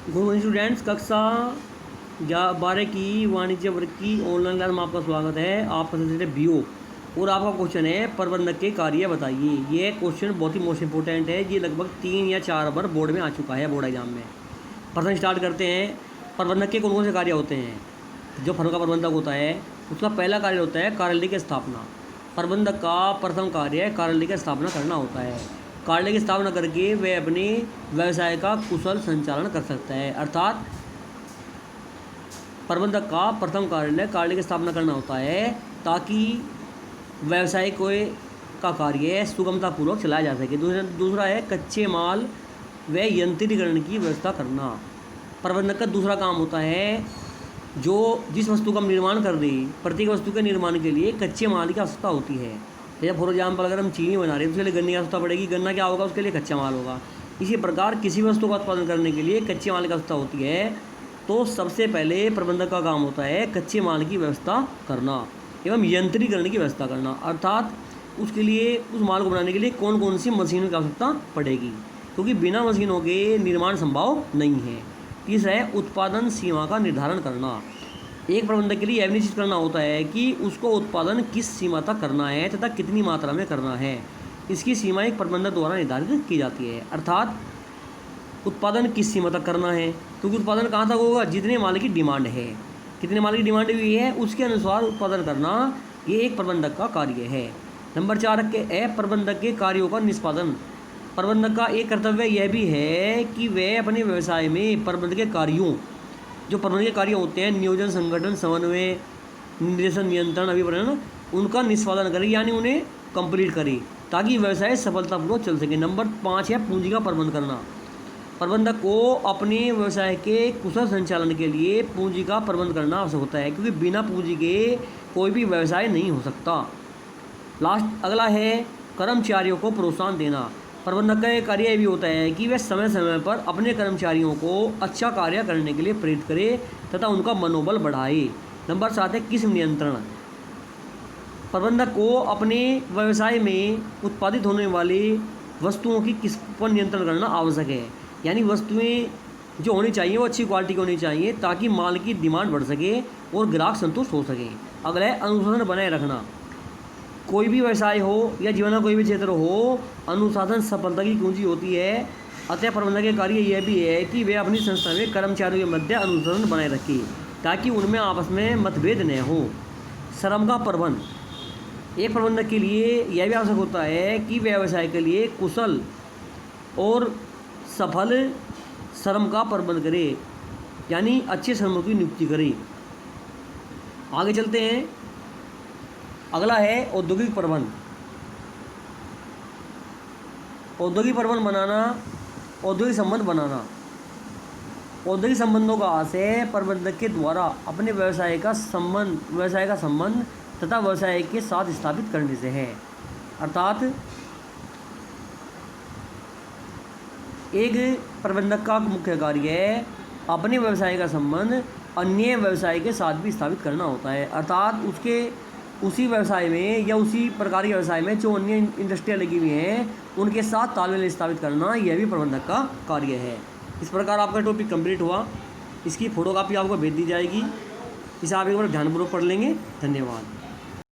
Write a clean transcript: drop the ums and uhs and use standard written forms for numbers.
Good morning students. कक्षा 12 की वाणिज्य वर्ग की ऑनलाइन क्लास में आपका स्वागत है। आपका सब्जेक्ट है बीओ और आपका क्वेश्चन है प्रबंधक के कार्य बताइए। ये क्वेश्चन बहुत ही मोस्ट इंपॉर्टेंट है। ये लगभग 3 या 4 बार बोर्ड में आ चुका है, बोर्ड एग्जाम में। प्रश्न स्टार्ट करते हैं। प्रबंधक के कौन कौन से कार्य होते हैं? जो फर्म का प्रबंधक होता है उसका पहला कार्य होता है कार्यालय की स्थापना। प्रबंधक का प्रथम कार्य कार्यालय की स्थापना करना होता है। कार्यालय की स्थापना करके वह अपने व्यवसाय का कुशल संचालन कर सकता है। अर्थात प्रबंधक का प्रथम कार्यालय की स्थापना करना होता है ताकि व्यवसाय का कार्य सुगमतापूर्वक चलाया जा सके। दूसरा है कच्चे माल व यंत्रीकरण की व्यवस्था करना। प्रबंधक का दूसरा काम होता है जो जिस वस्तु का निर्माण कर रही, प्रत्येक वस्तु के निर्माण के लिए कच्चे माल की आवश्यकता होती है। जैसे फॉर एग्जाम्पल अगर हम चीनी बना रहे हैं तो उसके लिए गन्ने की आवश्यकता पड़ेगी। गन्ना क्या होगा? उसके लिए कच्चा माल होगा। इसी प्रकार किसी वस्तु का उत्पादन करने के लिए कच्चे माल की आवश्यकता होती है। तो सबसे पहले प्रबंधक का काम होता है कच्चे माल की व्यवस्था करना एवं यंत्रीकरण की व्यवस्था करना। अर्थात उसके लिए, उस माल को बनाने के लिए कौन कौन सी मशीनों की आवश्यकता पड़ेगी, क्योंकि बिना मशीनों के निर्माण संभव नहीं है। तीसरा है उत्पादन सीमा का निर्धारण करना। एक प्रबंधक के लिए यह निश्चित करना होता है कि उसको उत्पादन किस सीमा तक करना है तथा कितनी मात्रा में करना है। इसकी सीमा एक प्रबंधक द्वारा निर्धारित की जाती है। अर्थात उत्पादन किस सीमा तक करना है, क्योंकि उत्पादन कहाँ तक होगा? जितने माल की डिमांड है, कितने माल की डिमांड हुई है उसके अनुसार उत्पादन करना, ये एक प्रबंधक का कार्य है। नंबर 4 है प्रबंधक के कार्यों का निष्पादन। प्रबंधक का एक कर्तव्य यह भी है कि वह अपने व्यवसाय में प्रबंधक के कार्यों, जो प्रबंधकीय कार्य होते हैं, नियोजन, संगठन, समन्वय, निर्देशन, नियंत्रण, अभिप्रेरण, उनका निष्पादन करे, यानी उन्हें कंप्लीट करे ताकि व्यवसाय सफलतापूर्वक चल सके। नंबर 5 है पूंजी का प्रबंध करना। प्रबंधक को अपने व्यवसाय के कुशल संचालन के लिए पूंजी का प्रबंध करना आवश्यक होता है, क्योंकि बिना पूंजी के कोई भी व्यवसाय नहीं हो सकता। अगला है कर्मचारियों को प्रोत्साहन देना। प्रबंधक का एक कार्य यह भी होता है कि वह समय समय पर अपने कर्मचारियों को अच्छा कार्य करने के लिए प्रेरित करे तथा उनका मनोबल बढ़ाए। नंबर 7 है किस्म नियंत्रण। प्रबंधक को अपने व्यवसाय में उत्पादित होने वाली वस्तुओं की किस्म पर नियंत्रण करना आवश्यक है, यानी वस्तुएं जो होनी चाहिए वो अच्छी क्वालिटी की होनी चाहिए ताकि माल की डिमांड बढ़ सके और ग्राहक संतुष्ट हो सके। अगला है अनुशासन बनाए रखना। कोई भी व्यवसाय हो या जीवन का कोई भी क्षेत्र हो, अनुशासन सफलता की कुंजी होती है। अतः प्रबंधक के कार्य यह भी है कि वे अपनी संस्था में कर्मचारियों के मध्य अनुशासन बनाए रखें ताकि उनमें आपस में मतभेद न हो। श्रम का प्रबंध। एक प्रबंधक के लिए यह भी आवश्यक होता है कि व्यवसाय के लिए कुशल और सफल श्रम का प्रबंध करे, यानी अच्छे श्रमिकों की नियुक्ति करे। आगे चलते हैं। अगला है औद्योगिक प्रबंध। औद्योगिक प्रबंध बनाना, औद्योगिक संबंध बनाना। औद्योगिक संबंधों का आशय प्रबंधक के द्वारा अपने व्यवसाय का संबंध तथा व्यवसाय के साथ स्थापित करने से है। अर्थात एक प्रबंधक का मुख्य कार्य है अपने व्यवसाय का संबंध अन्य व्यवसाय के साथ भी स्थापित करना होता है। अर्थात उसी व्यवसाय में या उसी प्रकार के व्यवसाय में जो अन्य इंडस्ट्रियाँ लगी हुई हैं उनके साथ तालमेल स्थापित करना, यह भी प्रबंधक का कार्य है। इस प्रकार आपका टॉपिक कंप्लीट हुआ। इसकी फोटोकॉपी आपको भेज दी जाएगी। इसे आप एक बार ध्यानपूर्वक पढ़ लेंगे। धन्यवाद।